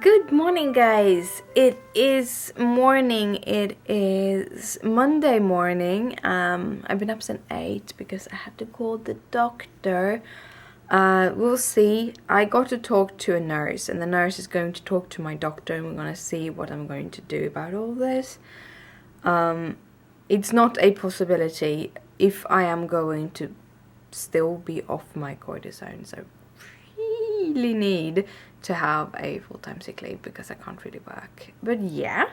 Good morning, guys. It is morning. It is Monday morning. I've been up since 8 because I had to call the doctor. We'll see. I got to talk to a nurse, and the nurse is going to talk to my doctor, and we're going to see what I'm going to do about all this. It's not a possibility if I am going to still be off my cortisone, so really need to have a full-time sick leave because I can't really work. But yeah,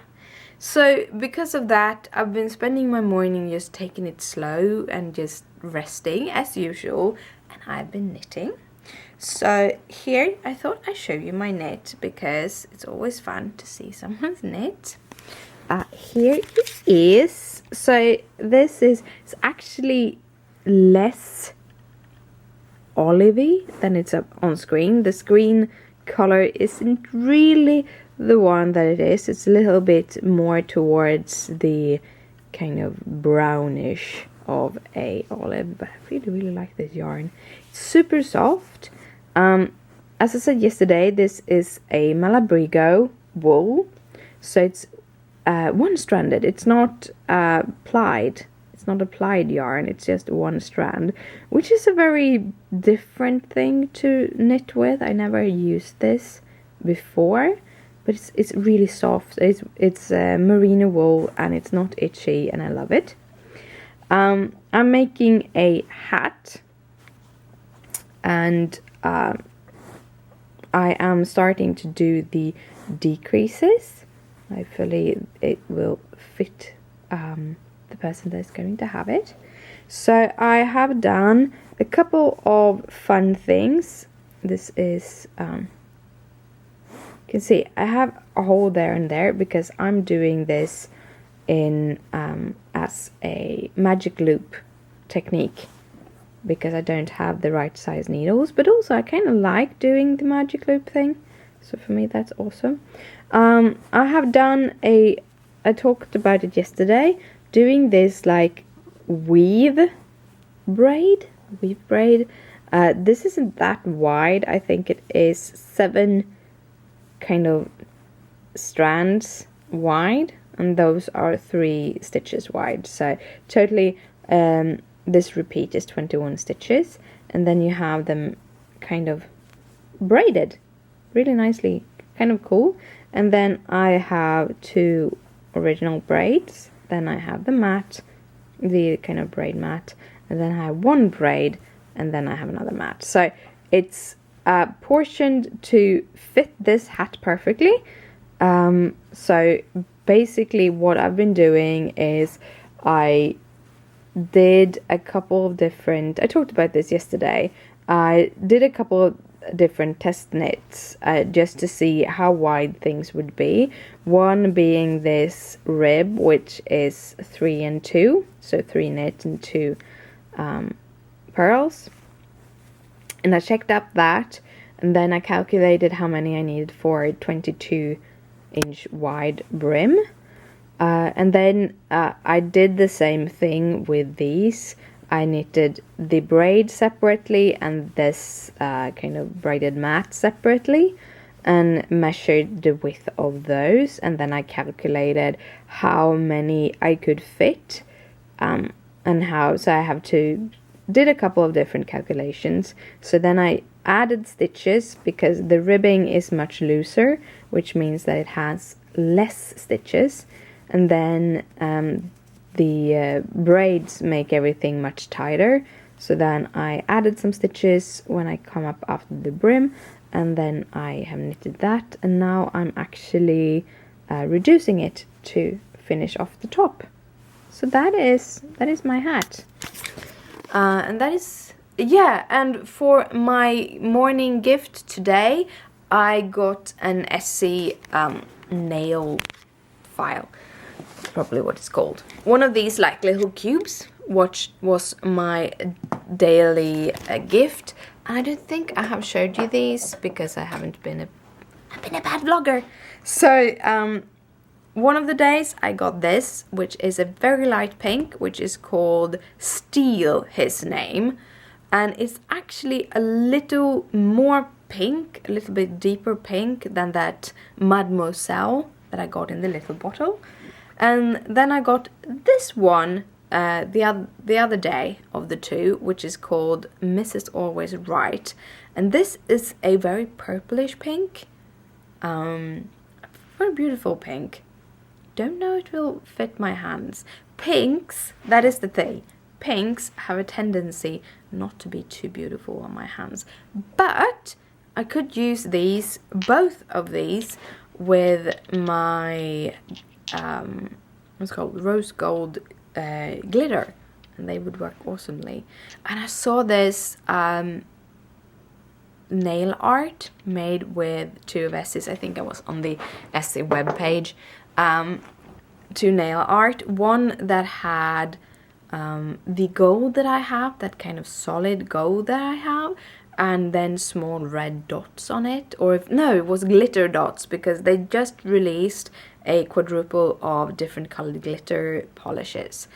so because of that, I've been spending my morning just taking it slow and just resting as usual, and I've been knitting. So here I thought I'd show you my knit because it's always fun to see someone's knit. Here it is. So this is, it's actually less olivey than it's up on screen. The screen color isn't really the one that it is. It's a little bit more towards the kind of brownish of a olive, but I really like this yarn. It's super soft. As I said yesterday, this is a Malabrigo wool, so it's one-stranded. It's not plied. It's not a plied yarn, it's just one strand, which is a very different thing to knit with. I never used this before, but it's really soft. It's merino wool and it's not itchy, and I love it. I'm making a hat, and I am starting to do the decreases. Hopefully it will fit the person that's going to have it. So I have done a couple of fun things. This is you can see I have a hole there and there because I'm doing this in as a magic loop technique because I don't have the right size needles, but also I kind of like doing the magic loop thing, so for me that's awesome. I have done I talked about it yesterday, doing this like weave braid. This isn't that wide. I think it is 7 kind of strands wide, and those are 3 stitches wide. So totally this repeat is 21 stitches, and then you have them kind of braided really nicely, kind of cool. And then I have 2 original braids. Then I have the mat, the kind of braid mat, and then I have 1 braid, and then I have another mat. So it's portioned to fit this hat perfectly. So basically what I've been doing is I did a couple of different, I talked about this yesterday, I did a couple of different test knits just to see how wide things would be. One being this rib, which is 3 and 2, so 3 knit and 2 pearls, and I checked up that, and then I calculated how many I needed for a 22-inch wide brim, and then I did the same thing with these. I knitted the braid separately and this kind of braided mat separately, and measured the width of those, and then I calculated how many I could fit, and how, so I did a couple of different calculations. So then I added stitches because the ribbing is much looser, which means that it has less stitches, and then the braids make everything much tighter. So then I added some stitches when I come up after the brim, and then I have knitted that, and now I'm actually reducing it to finish off the top. So that is my hat, and that is, yeah. And for my morning gift today, I got an Essie nail file. Probably what it's called. One of these like little cubes, which was my daily gift. And I don't think I have showed you these because I've been a bad vlogger. So one of the days I got this, which is a very light pink, which is called Steel, his name, and it's actually a little more pink, a little bit deeper pink than that Mademoiselle that I got in the little bottle. And then I got this one the other day of the two, which is called Mrs. Always Right. And this is a very purplish pink. Very beautiful pink. Don't know it will fit my hands. Pinks, that is the thing. Pinks have a tendency not to be too beautiful on my hands. But I could use these, both of these, with my what's called rose gold glitter, and they would work awesomely. And I saw this nail art made with two of Essie's. I think I was on the Essie webpage. Two nail art. One that had the gold that I have, that kind of solid gold that I have, and then small red dots on it. Or if no, it was glitter dots, because they just released a quadruple of different colored glitter polishes.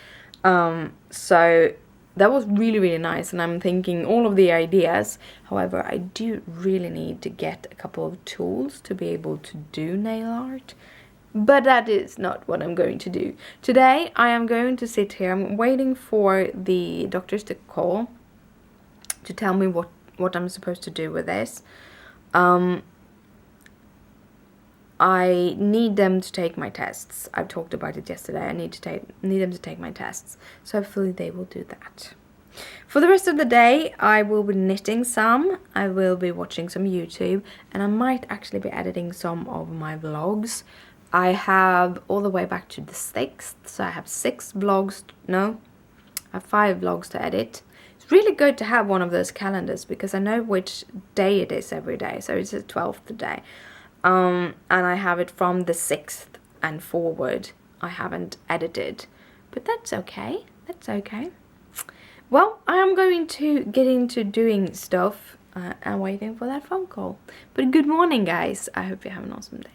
So that was really, really nice, and I'm thinking all of the ideas. However, I do really need to get a couple of tools to be able to do nail art. But that is not what I'm going to do. Today I am going to sit here. I'm waiting for the doctors to call to tell me what I'm supposed to do with this. I need them to take my tests. I've talked about it yesterday. I need them to take my tests. So hopefully they will do that. For the rest of the day, I will be knitting some. I will be watching some YouTube, and I might actually be editing some of my vlogs. I have all the way back to the 6th, so I have 6 vlogs. No, I have 5 vlogs to edit. It's really good to have one of those calendars, because I know which day it is every day. So it's the 12th today. And I have it from the 6th and forward. I haven't edited, but that's okay. That's okay. Well, I am going to get into doing stuff and waiting for that phone call. But good morning, guys. I hope you have an awesome day.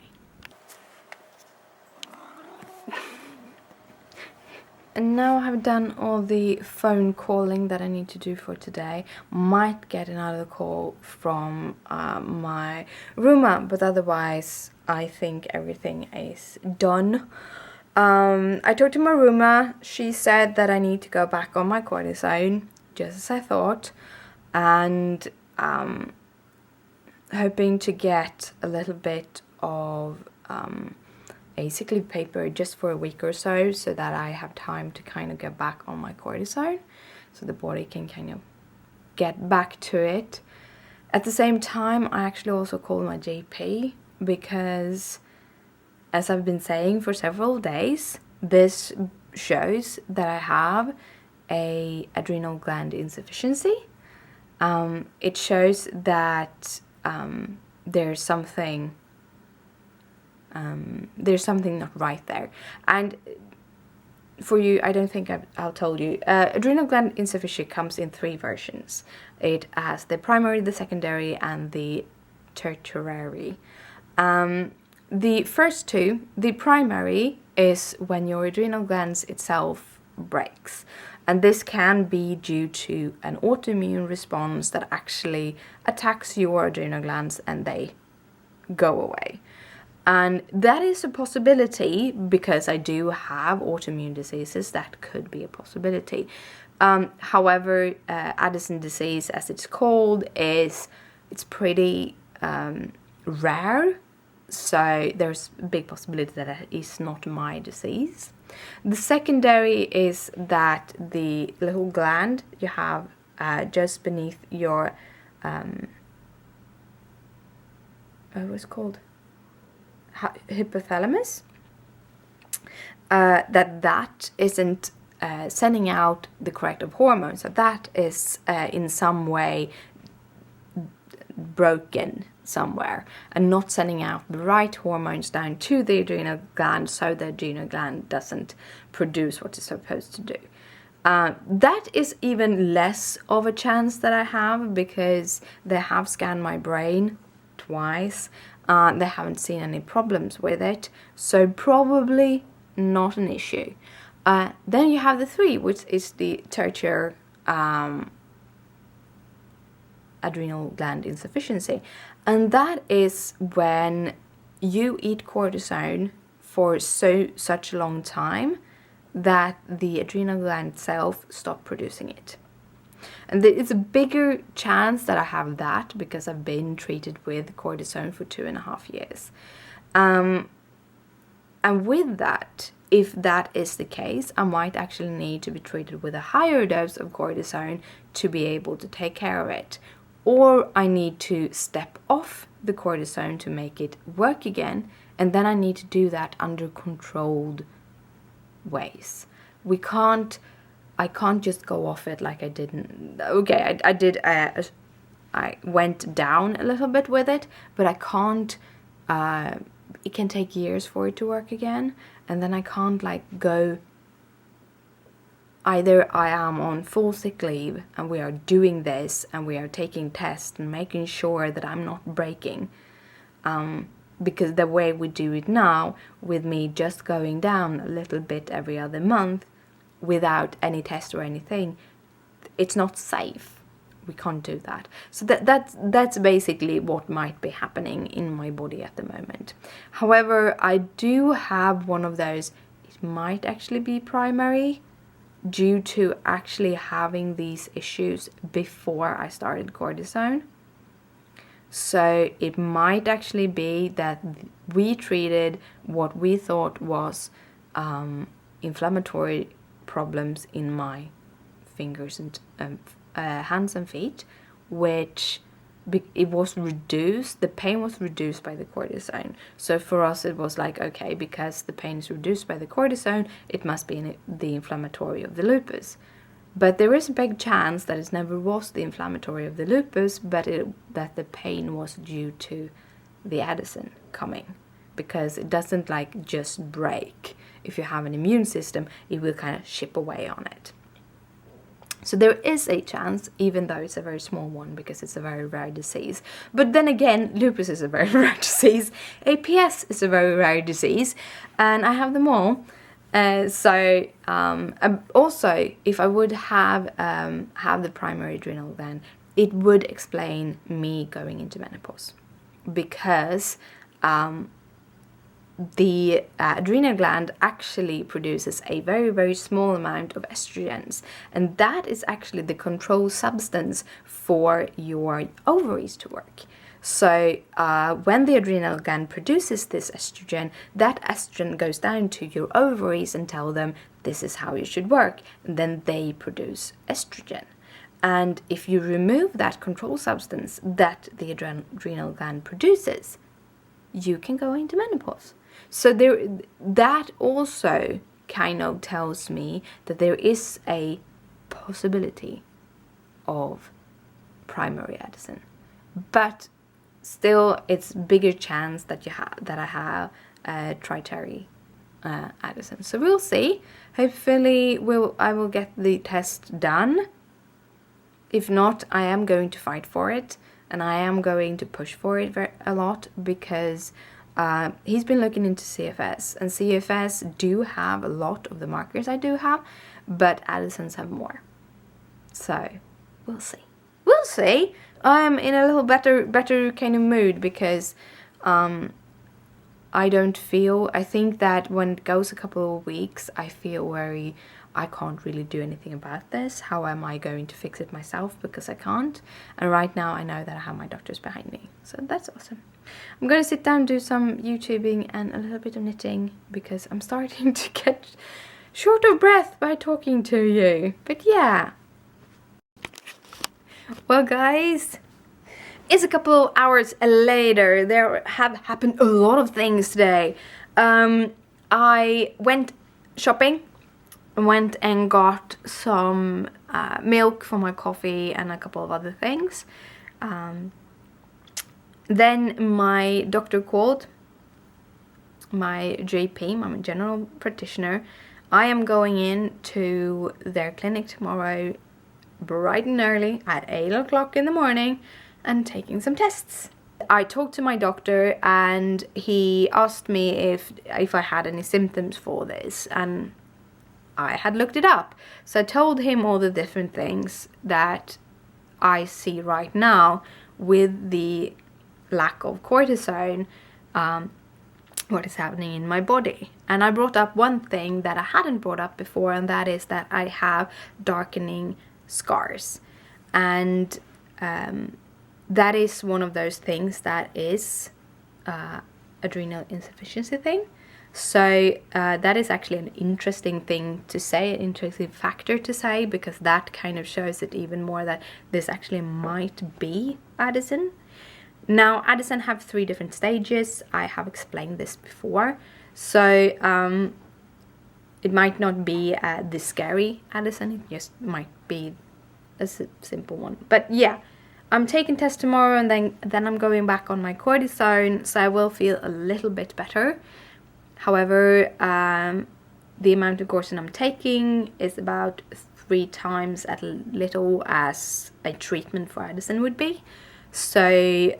And now I have done all the phone calling that I need to do for today. Might get another call from my roommate, but otherwise I think everything is done. I talked to my roommate. She said that I need to go back on my cortisone, just as I thought, and hoping to get a little bit of a sick leave paper just for a week or so that I have time to kind of get back on my cortisone, so the body can kind of get back to it. At the same time, I actually also called my GP, because as I've been saying for several days, this shows that I have a adrenal gland insufficiency. It shows that there's something not right there. And for you, I don't think I'll told you, adrenal gland insufficiency comes in 3 versions. It has the primary, the secondary, and the tertiary. The first 2, the primary, is when your adrenal glands itself breaks. And this can be due to an autoimmune response that actually attacks your adrenal glands and they go away. And that is a possibility, because I do have autoimmune diseases. That could be a possibility. However, Addison disease, as it's called, it's pretty rare. So there's a big possibility that it is not my disease. The secondary is that the little gland you have just beneath your what's it called? Hypothalamus, that isn't sending out the corrective hormones. So that is in some way broken somewhere and not sending out the right hormones down to the adrenal gland, so the adrenal gland doesn't produce what it's supposed to do. That is even less of a chance that I have, because they have scanned my brain twice. They haven't seen any problems with it, so probably not an issue. Then you have the 3, which is the tertiary adrenal gland insufficiency. And that is when you eat cortisone for such a long time that the adrenal gland itself stops producing it. And it's a bigger chance that I have that because I've been treated with cortisone for 2.5 years. And with that, if that is the case, I might actually need to be treated with a higher dose of cortisone to be able to take care of it. Or I need to step off the cortisone to make it work again, and then I need to do that under controlled ways. I can't just go off it like I didn't. Okay, I did. I went down a little bit with it, but I can't. It can take years for it to work again, and then I can't like go. Either I am on full sick leave and we are doing this and we are taking tests and making sure that I'm not breaking. Because the way we do it now, with me just going down a little bit every other month without any test or anything, it's not safe. We can't do that. So that's basically what might be happening in my body at the moment. However, I do have one of those, it might actually be primary, due to actually having these issues before I started cortisone. So it might actually be that we treated what we thought was inflammatory problems in my fingers and hands and feet, which it was reduced, the pain was reduced by the cortisone. So for us it was like, okay, because the pain is reduced by the cortisone, it must be in the inflammatory of the lupus. But there is a big chance that it never was the inflammatory of the lupus, but that the pain was due to the Addison coming. Because it doesn't like just break. If you have an immune system, it will kind of chip away on it. So there is a chance, even though it's a very small one, because it's a very rare disease. But then again, lupus is a very rare disease. APS is a very rare disease. And I have them all. Also, if I would have the primary adrenal gland, it would explain me going into menopause. Because the adrenal gland actually produces a very, very small amount of estrogens. And that is actually the control substance for your ovaries to work. So when the adrenal gland produces this estrogen, that estrogen goes down to your ovaries and tell them this is how you should work. And then they produce estrogen. And if you remove that control substance that the adrenal gland produces, you can go into menopause. So that also kind of tells me that there is a possibility of primary Addison. But still, it's bigger chance that I have tritary Addison. So we'll see. Hopefully, I will get the test done. If not, I am going to fight for it, and I am going to push for it a lot because he's been looking into CFS, and CFS do have a lot of the markers I do have, but Addisons have more. So we'll see. We'll see. I'm in a little better kind of mood because I think that when it goes a couple of weeks, I feel I can't really do anything about this. How am I going to fix it myself? Because I can't. And right now I know that I have my doctors behind me. So that's awesome. I'm going to sit down, do some YouTubing and a little bit of knitting because I'm starting to get short of breath by talking to you. But yeah. Well, guys, it's a couple of hours later. There have happened a lot of things today. I went shopping, went and got some milk for my coffee and a couple of other things. Then my doctor called, my GP, my general practitioner. I am going in to their clinic tomorrow bright and early at 8 o'clock in the morning and taking some tests. I talked to my doctor and he asked me if I had any symptoms for this, and I had looked it up. So I told him all the different things that I see right now with the lack of cortisone, what is happening in my body. And I brought up one thing that I hadn't brought up before, and that is that I have darkening scars. And that is one of those things that is adrenal insufficiency thing. So that is actually an interesting thing to say, an interesting factor to say, because that kind of shows it even more that this actually might be Addison. Now, Addison have 3 different stages. I have explained this before. So it might not be the scary Addison, it just might be a simple one. But yeah, I'm taking tests tomorrow, and then I'm going back on my cortisone, so I will feel a little bit better. However, the amount of cortisone I'm taking is about 3 times as little as a treatment for Addison would be. So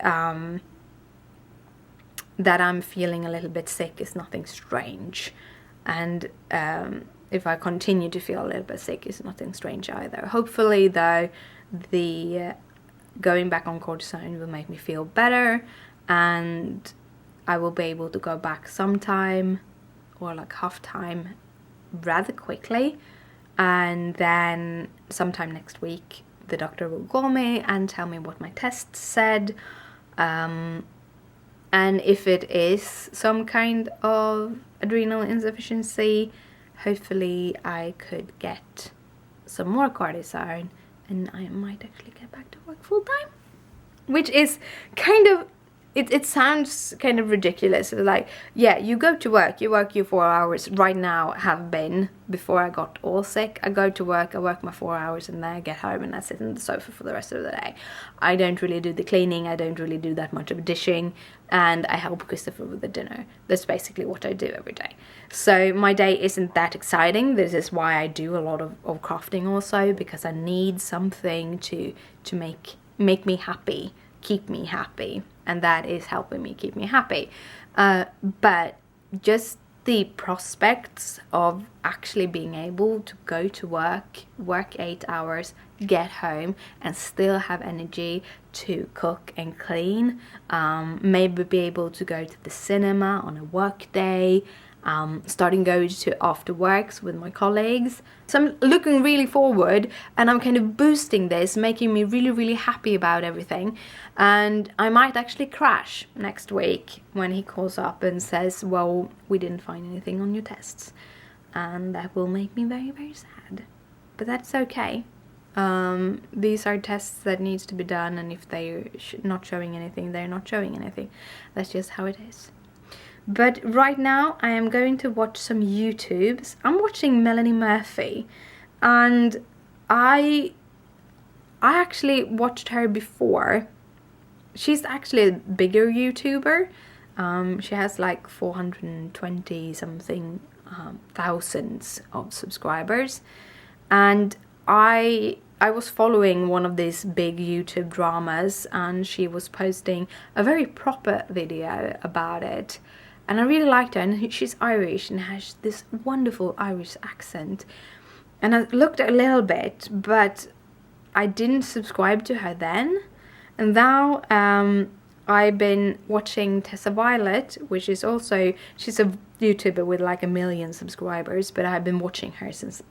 that I'm feeling a little bit sick is nothing strange. And if I continue to feel a little bit sick, is nothing strange either. Hopefully, though, the going back on cortisone will make me feel better, and I will be able to go back sometime, or like half time, rather quickly. And then sometime next week, the doctor will call me and tell me what my tests said. And if it is some kind of adrenal insufficiency, hopefully I could get some more cortisone and I might actually get back to work full time. Which is kind of, it sounds kind of ridiculous. Like, yeah, you go to work, you work your 4 hours. Right now, have been, before I got all sick, I go to work, I work my 4 hours, and then I get home and I sit on the sofa for the rest of the day. I don't really do the cleaning, I don't really do that much of dishing, and I help Christopher with the dinner. That's basically what I do every day. So my day isn't that exciting. This is why I do a lot of crafting also, because I need something to make me happy, keep me happy, and that is helping me keep me happy. But just the prospects of actually being able to go to work 8 hours, get home, and still have energy to cook and clean, maybe be able to go to the cinema on a work day, starting going to after works with my colleagues. So I'm looking really forward, and I'm kind of boosting this, making me really, really happy about everything. And I might actually crash next week when he calls up and says, well, we didn't find anything on your tests. And that will make me very, very sad. But that's okay. These are tests that needs to be done, and if they're not showing anything, they're not showing anything. That's just how it is. But right now I am going to watch some YouTubes. I'm watching Melanie Murphy, and I actually watched her before. She's actually a bigger YouTuber. She has like 420 something thousands of subscribers, and I was following one of these big YouTube dramas, and she was posting a very proper video about it. And I really liked her, and she's Irish and has this wonderful Irish accent. And I looked a little bit, but I didn't subscribe to her then. And now I've been watching Tessa Violet, which is also, she's a YouTuber with like 1 million subscribers, but I've been watching her since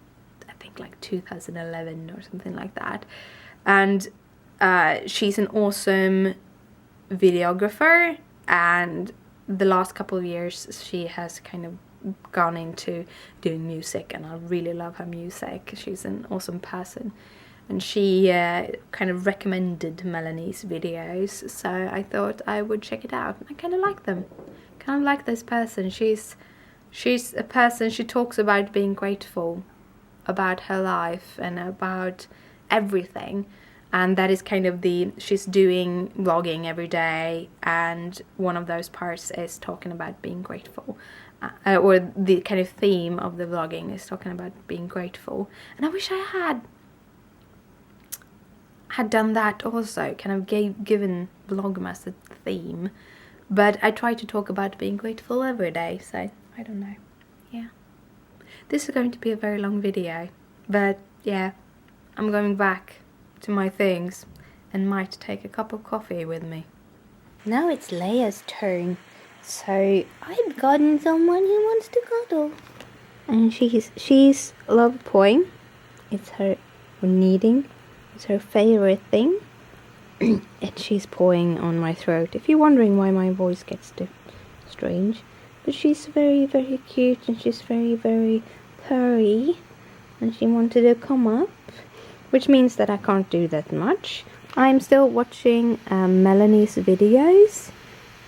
I think like 2011 or something like that. And she's an awesome videographer, and the last couple of years she has kind of gone into doing music, and I really love her music. She's an awesome person, and she kind of recommended Melanie's videos, so I thought I would check it out. I kind of like them, kind of like this person. She's a person, she talks about being grateful about her life and about everything. And that is kind of she's doing vlogging every day, and one of those parts is talking about being grateful. Or the kind of theme of the vlogging is talking about being grateful. And I wish I had done that also, kind of given Vlogmas a theme. But I try to talk about being grateful every day, so I don't know. Yeah. This is going to be a very long video, but yeah, I'm going back to my things. and might take a cup of coffee with me. Now it's Leia's turn. So I've gotten someone who wants to cuddle. And she's love pawing. It's her kneading. It's her favorite thing. And she's pawing on my throat. If you're wondering why my voice gets strange. But she's very, very cute and she's very, very purry. And she wanted to come up. Which means that I can't do that much. I'm still watching Melanie's videos.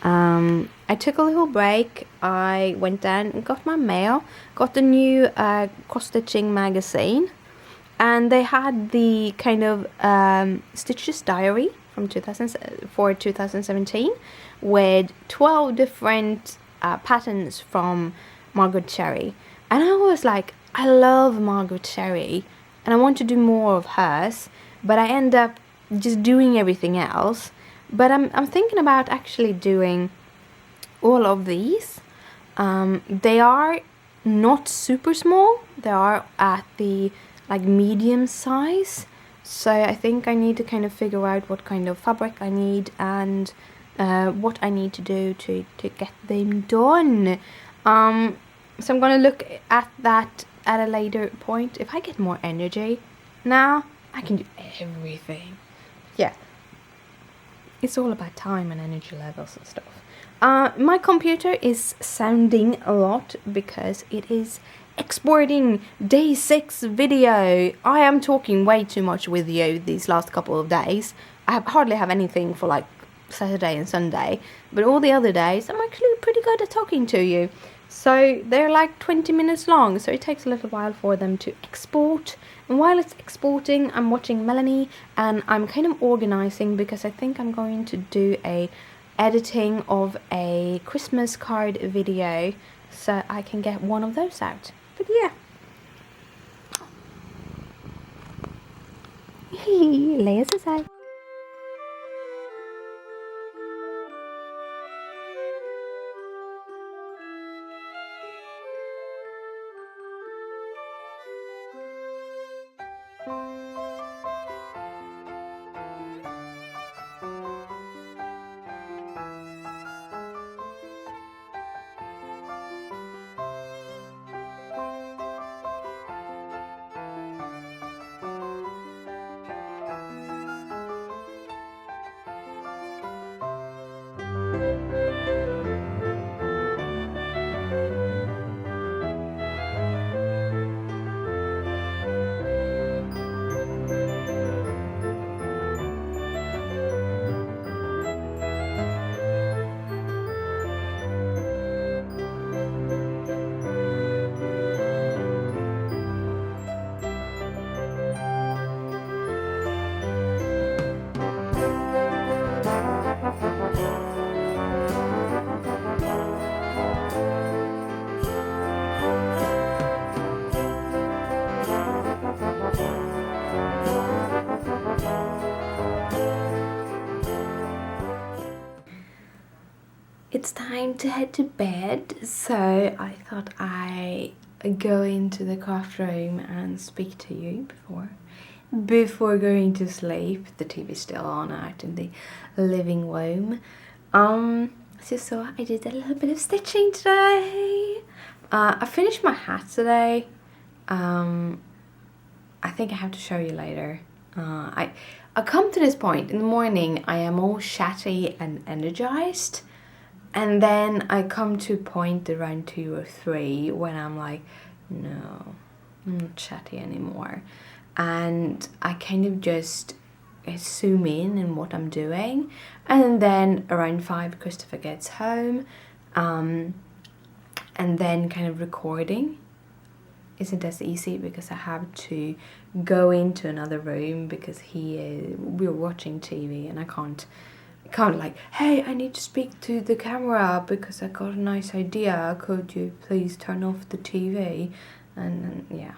I took a little break. I went down and got my mail. Got the new cross-stitching magazine. And they had the kind of Stitches Diary from 2017 with 12 different patterns from Margaret Cherry. And I was like, I love Margaret Cherry and I want to do more of hers, but I end up just doing everything else. But I'm thinking about actually doing all of these. They are not super small. They are at the like medium size. So I think I need to kind of figure out what kind of fabric I need and what I need to do to get them done. So I'm gonna look at that at a later point. If I get more energy now, I can do everything. Yeah. It's all about time and energy levels and stuff. My computer is sounding a lot because it is exporting day 6 video. I am talking way too much with you these last couple of days. I hardly have anything for like Saturday and Sunday, but all the other days I'm actually pretty good at talking to you. So they're like 20 minutes long, so it takes a little while for them to export. And while it's exporting, I'm watching Melanie and I'm kind of organizing because I think I'm going to do a editing of a Christmas card video so I can get one of those out. But yeah. Leia's aside. It's time to head to bed, so I thought I'd go into the craft room and speak to you before going to sleep. The TV's still on out in the living room. So I did a little bit of stitching today. I finished my hat today. I think I have to show you later. I come to this point in the morning, I am all chatty and energized. And then I come to a point around 2 or 3 when I'm like, no, I'm not chatty anymore. And I kind of just zoom in what I'm doing. And then around 5, Christopher gets home. And then kind of recording isn't as easy because I have to go into another room because we're watching TV and I can't like, hey, I need to speak to the camera because I got a nice idea. Could you please turn off the TV? And yeah.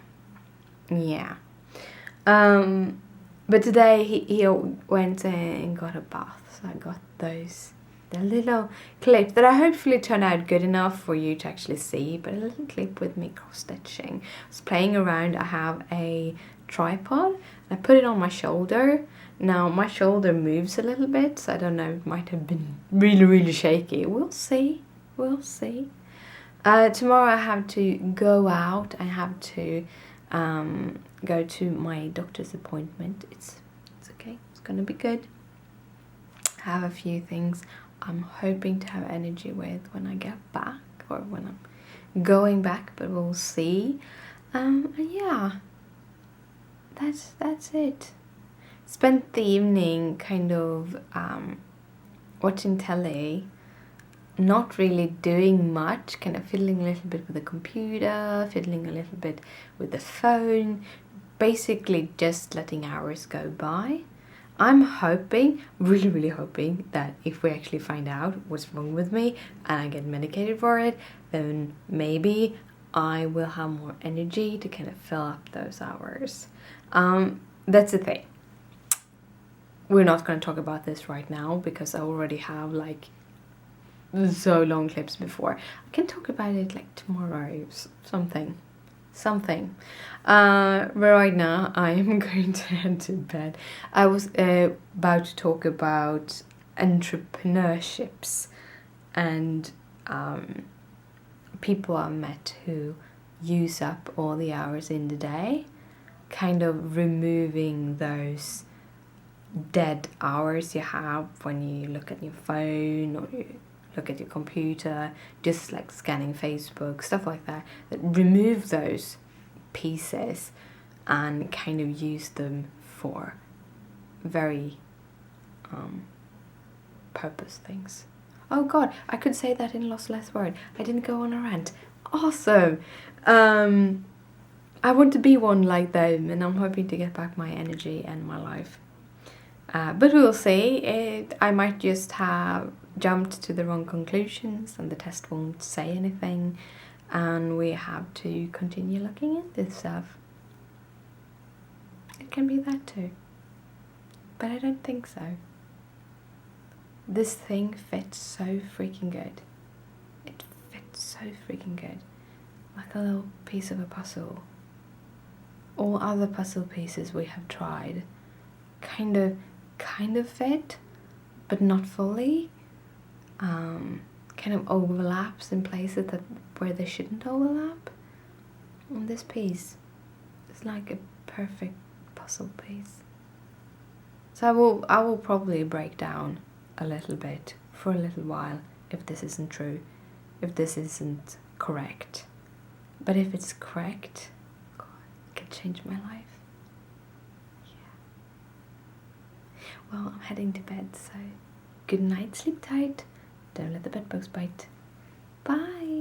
But today he went and got a bath, so I got those The little clip that I hopefully turned out good enough for you to actually see, but a little clip with me cross-stitching. I was playing around. I have a tripod. I put it on my shoulder. Now my shoulder moves a little bit, so I don't know, it might have been really, really shaky. We'll see. We'll see. Tomorrow I have to go out. I have to go to my doctor's appointment. It's okay. It's gonna be good. I have a few things I'm hoping to have energy with when I get back, or when I'm going back, but we'll see. Yeah, that's it. Spent the evening kind of watching telly, not really doing much, kind of fiddling a little bit with the computer, fiddling a little bit with the phone, basically just letting hours go by. I'm hoping, really, really hoping, that if we actually find out what's wrong with me and I get medicated for it, then maybe I will have more energy to kind of fill up those hours. That's the thing. We're not going to talk about this right now because I already have like so long clips before. I can talk about it like tomorrow, something. But right now I am going to head to bed. I was about to talk about entrepreneurships and people I met who use up all the hours in the day, kind of removing those dead hours you have when you look at your phone or you look at your computer, just like scanning Facebook, stuff like that. Remove those pieces and kind of use them for very purpose things. Oh god, I could say that in lost less word. I didn't go on a rant. Awesome. I want to be one like them, and I'm hoping to get back my energy and my life. But we'll see. I might just have jumped to the wrong conclusions and the test won't say anything, and we have to continue looking into stuff. It can be that too. But I don't think so. This thing fits so freaking good. It fits so freaking good. Like a little piece of a puzzle. All other puzzle pieces we have tried kind of fit, but not fully. Kind of overlaps in places where they shouldn't overlap. And this piece is like a perfect puzzle piece. So I will probably break down a little bit for a little while if this isn't true, if this isn't correct. But if it's correct, God, it can change my life. Well, I'm heading to bed, so good night, sleep tight, don't let the bedbugs bite. Bye!